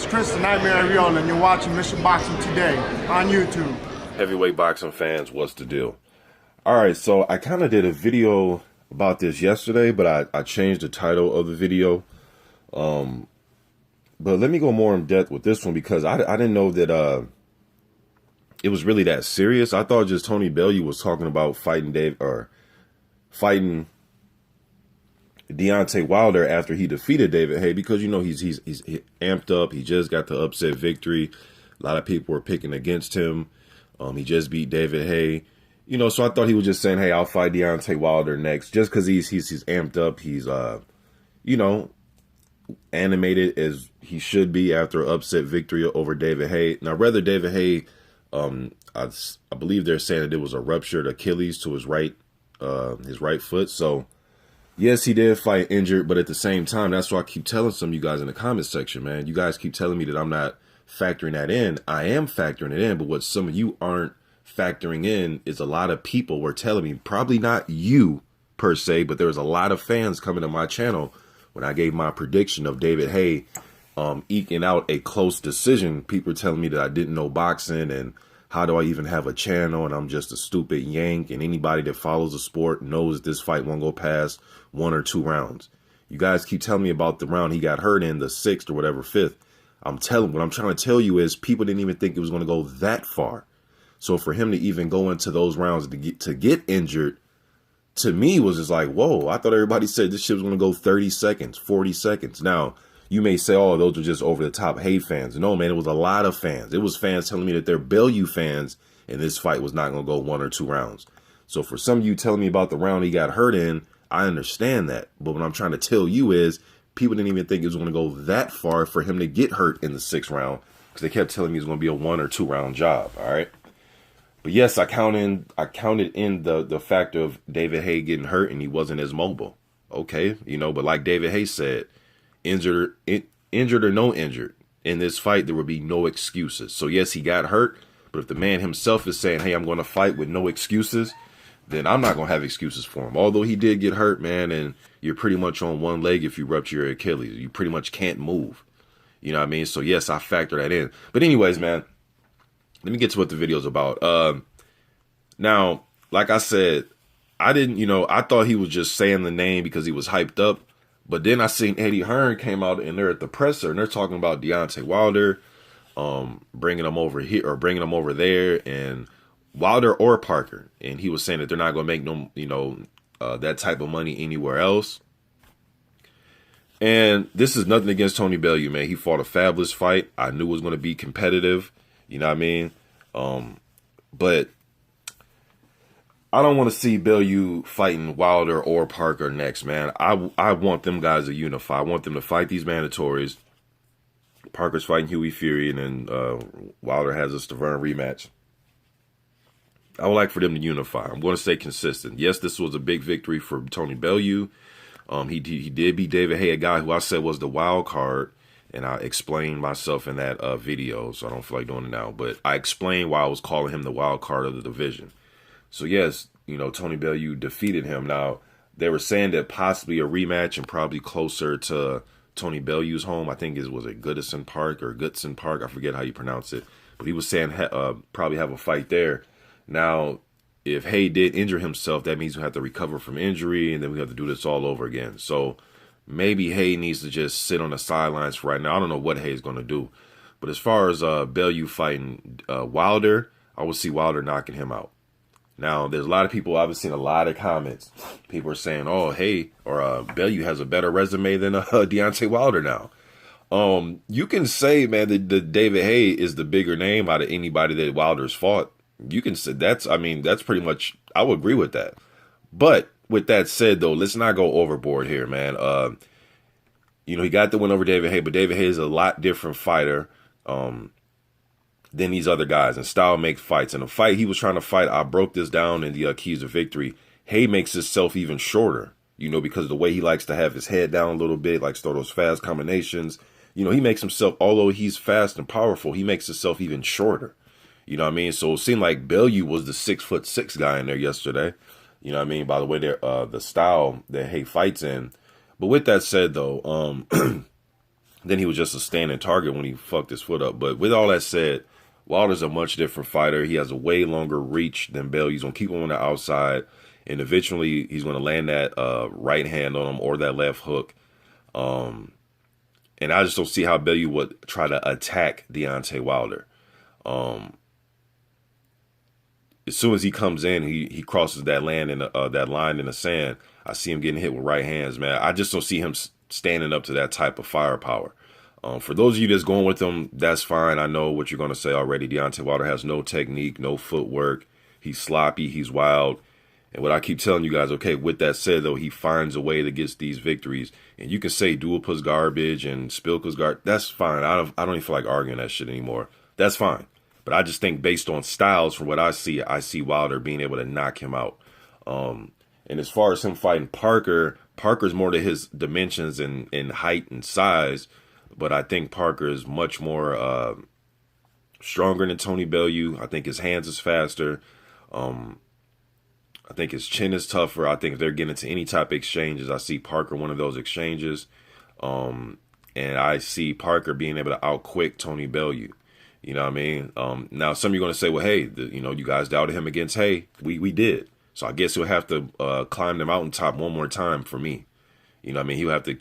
Chris the Nightmare Ariola, and you're watching Mission Boxing Today on YouTube. Heavyweight boxing fans, what's the deal? All right, so I kind of did a video about this yesterday, but I changed the title of the video. But let me go more in depth with this one because I didn't know that it was really that serious. I thought just Tony Bellew was talking about fighting Deontay Wilder after he defeated David Haye, because you know he's amped up. He just got the upset victory. A lot of people were picking against him. He just beat David Haye, you know. So I thought he was just saying, "Hey, I'll fight Deontay Wilder next," just because he's amped up. He's you know, animated as he should be after an upset victory over David Haye. Now, rather David Haye, I believe they're saying that it was a ruptured Achilles to his right foot. So. Yes, he did fight injured, but at the same time, that's why I keep telling some of you guys in the comment section, man. You guys keep telling me that I'm not factoring that in. I am factoring it in, but what some of you aren't factoring in is a lot of people were telling me, probably not you per se, but there was a lot of fans coming to my channel when I gave my prediction of David Haye eking out a close decision. People were telling me that I didn't know boxing and how do I even have a channel and I'm just a stupid yank, and anybody that follows the sport knows this fight won't go past 1 or 2 rounds. You guys keep telling me about the round he got hurt in, the 6th or whatever, 5th. What I'm trying to tell you is people didn't even think it was going to go that far. So for him to even go into those rounds to get injured, to me was just like, whoa, I thought everybody said this shit was going to go 30 seconds, 40 seconds. Now, you may say, oh, those are just over-the-top Haye fans. No, man, it was a lot of fans. It was fans telling me that they're Bellew fans, and this fight was not going to go 1 or 2 rounds. So for some of you telling me about the round he got hurt in, I understand that. But what I'm trying to tell you is people didn't even think it was going to go that far for him to get hurt in the 6th round, because they kept telling me it was going to be a 1 or 2 round job, all right? But yes, I counted in the factor of David Haye getting hurt and he wasn't as mobile. Okay, you know, but like David Haye said, injured or no injured, in this fight, there would be no excuses. So yes, he got hurt, but if the man himself is saying, hey, I'm going to fight with no excuses, then I'm not going to have excuses for him. Although he did get hurt, man, and you're pretty much on one leg if you rupture your Achilles. You pretty much can't move. You know what I mean? So yes, I factor that in. But anyways, man, let me get to what the video's about. Now, like I said, I thought he was just saying the name because he was hyped up. But then I seen Eddie Hearn came out and they're at the presser and they're talking about Deontay Wilder, bringing him over here or bringing him over there, and Wilder or Parker. And he was saying that they're not going to make that type of money anywhere else. And this is nothing against Tony Bellew, man. He fought a fabulous fight. I knew it was going to be competitive. You know what I mean? But I don't want to see Bellew fighting Wilder or Parker next, man. I want them guys to unify. I want them to fight these mandatories. Parker's fighting Hughie Fury, and then Wilder has a Stavern rematch. I would like for them to unify. I'm going to stay consistent. Yes, this was a big victory for Tony Bellew. He did beat David Haye, a guy who I said was the wild card, and I explained myself in that video, so I don't feel like doing it now. But I explained why I was calling him the wild card of the division. So yes, Tony Bellew defeated him. Now, they were saying that possibly a rematch and probably closer to Tony Bellew's home. I think it was at Goodison Park or Goodson Park. I forget how you pronounce it. But he was saying probably have a fight there. Now, if Haye did injure himself, that means we have to recover from injury, and then we have to do this all over again. So maybe Haye needs to just sit on the sidelines for right now. I don't know what Haye's going to do. But as far as Bellew fighting Wilder, I would see Wilder knocking him out. Now, there's a lot of people, I've seen a lot of comments. People are saying, oh, Haye or Bellew has a better resume than Deontay Wilder now. You can say, man, that David Haye is the bigger name out of anybody that Wilder's fought. You can say that's pretty much, I would agree with that. But with that said, though, let's not go overboard here, man. He got the win over David Haye, but David Haye is a lot different fighter than these other guys, and style makes fights. In a fight he was trying to fight, I broke this down in the keys of victory. Haye makes himself even shorter, because of the way he likes to have his head down a little bit, likes to throw those fast combinations. He makes himself, although he's fast and powerful, he makes himself even shorter. You know what I mean? So it seemed like Bellew was the 6'6" guy in there yesterday. You know what I mean? By the way, the style that Haye fights in. But with that said, though, Then he was just a standing target when he fucked his foot up. But with all that said, Wilder's a much different fighter. He has a way longer reach than Bellew. He's going to keep him on the outside. And eventually he's going to land that right hand on him or that left hook. And I just don't see how Bellew would try to attack Deontay Wilder. As soon as he comes in, he crosses that line in the sand. I see him getting hit with right hands, man. I just don't see him standing up to that type of firepower. For those of you that's going with him, that's fine. I know what you're going to say already. Deontay Wilder has no technique, no footwork. He's sloppy. He's wild. And what I keep telling you guys, okay, with that said, though, he finds a way to get these victories. And you can say Duhaupas garbage and Spilka's garbage. That's fine. I don't even feel like arguing that shit anymore. That's fine. But I just think based on styles, from what I see Wilder being able to knock him out. And as far as him fighting Parker's more to his dimensions in height and size. But I think Parker is much more stronger than Tony Bellew. I think his hands is faster. I think his chin is tougher. I think if they're getting into any type of exchanges, I see Parker one of those exchanges. And I see Parker being able to outquick Tony Bellew. You know what I mean? Now, some of you are going to say, well, hey, you guys doubted him against Hay. We did. So I guess he'll have to climb the mountaintop one more time for me. You know what I mean? He'll have to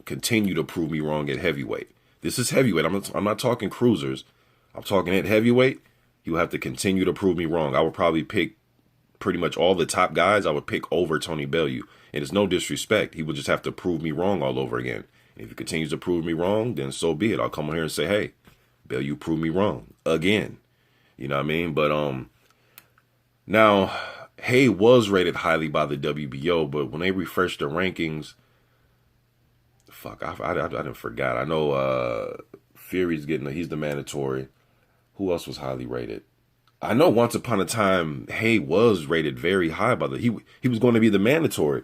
continue to prove me wrong at heavyweight. This is heavyweight. I'm not talking cruisers. I'm talking at heavyweight. He'll have to continue to prove me wrong. I would probably pick pretty much all the top guys. I would pick over Tony Bellew. And it's no disrespect. He would just have to prove me wrong all over again. And if he continues to prove me wrong, then so be it. I'll come on here and say, hey, Bellew proved me wrong again. You know what I mean? But now Hay was rated highly by the WBO, but when they refreshed the rankings, I didn't forgot. I know Fury's he's the mandatory. Who else was highly rated? I know once upon a time Hay was rated very high by he was going to be the mandatory,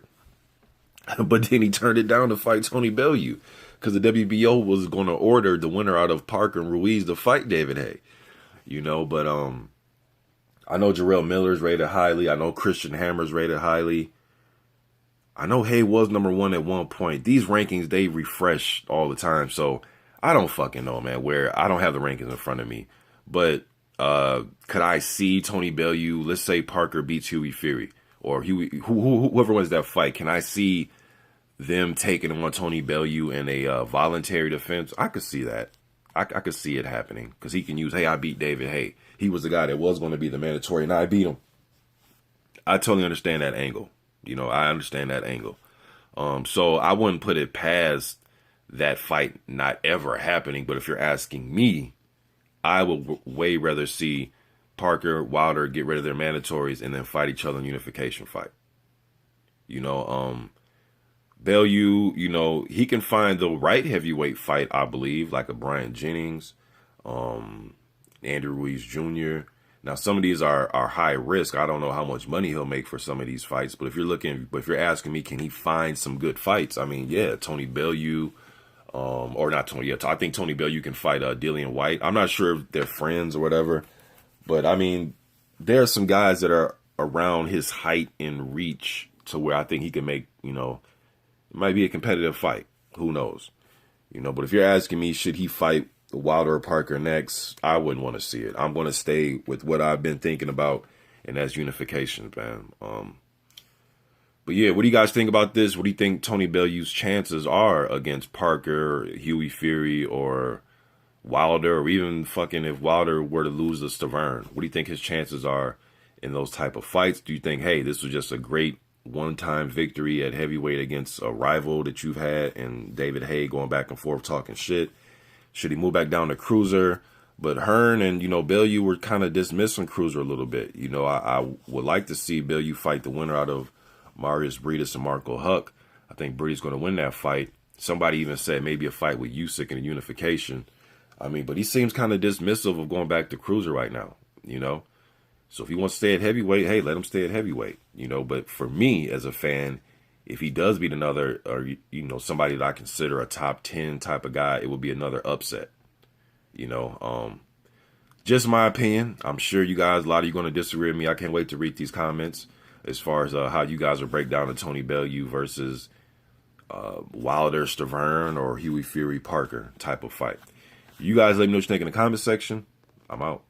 but then he turned it down to fight Tony Bellew because the WBO was going to order the winner out of Parker and Ruiz to fight David Hay. You know, but I know Jarrell Miller's rated highly. I know Christian Hammer's rated highly. I know Hay was #1 at one point. These rankings, they refresh all the time. So I don't fucking know, man, where I don't have the rankings in front of me. But could I see Tony Bellew, let's say Parker beats Hughie Fury or whoever wins that fight. Can I see them taking him on Tony Bellew in a voluntary defense? I could see that. I could see it happening because he can use, hey, I beat David Hay. He was the guy that was going to be the mandatory and I beat him. I totally understand that angle. You know, I understand that angle. So I wouldn't put it past that fight not ever happening. But if you're asking me, I would way rather see Parker, Wilder get rid of their mandatories and then fight each other in unification fight. You know, Bellew, you know, he can find the right heavyweight fight, I believe, like a Brian Jennings, Andrew Ruiz Jr. Now, some of these are high risk. I don't know how much money he'll make for some of these fights. But if you're asking me, can he find some good fights? I mean, yeah, Tony Bellew, or not Tony. Yeah, I think Tony Bellew can fight Dillian White. I'm not sure if they're friends or whatever. But, I mean, there are some guys that are around his height and reach to where I think he can make, you know, it might be a competitive fight. Who knows? You know, but if you're asking me, should he fight Wilder or Parker next, I wouldn't want to see it. I'm going to stay with what I've been thinking about, and that's unification, man. But yeah, what do you guys think about this? What do you think Tony Bellew's chances are against Parker, Hughie Fury, or Wilder, or even fucking if Wilder were to lose to Stavern? What do you think his chances are in those type of fights? Do you think, hey, this was just a great one-time victory at heavyweight against a rival that you've had, and David Hay going back and forth talking shit? Should he move back down to cruiser? But Hearn and, you know, Bellew were kind of dismissing cruiser a little bit. You know, I would like to see Bellew fight the winner out of Marius Briedis and Marco Huck. I think Briedis going to win that fight. Somebody even said maybe a fight with Usyk in a unification. I mean, but he seems kind of dismissive of going back to cruiser right now, you know. So if he wants to stay at heavyweight, hey, let him stay at heavyweight, you know. But for me as a fan, if he does beat another, or, you know, somebody that I consider a top 10 type of guy, it would be another upset. You know, just my opinion. I'm sure you guys, a lot of you going to disagree with me. I can't wait to read these comments as far as how you guys will break down the Tony Bellew versus Wilder Stavern or Huey Fury Parker type of fight. You guys let me know what you think in the comment section. I'm out.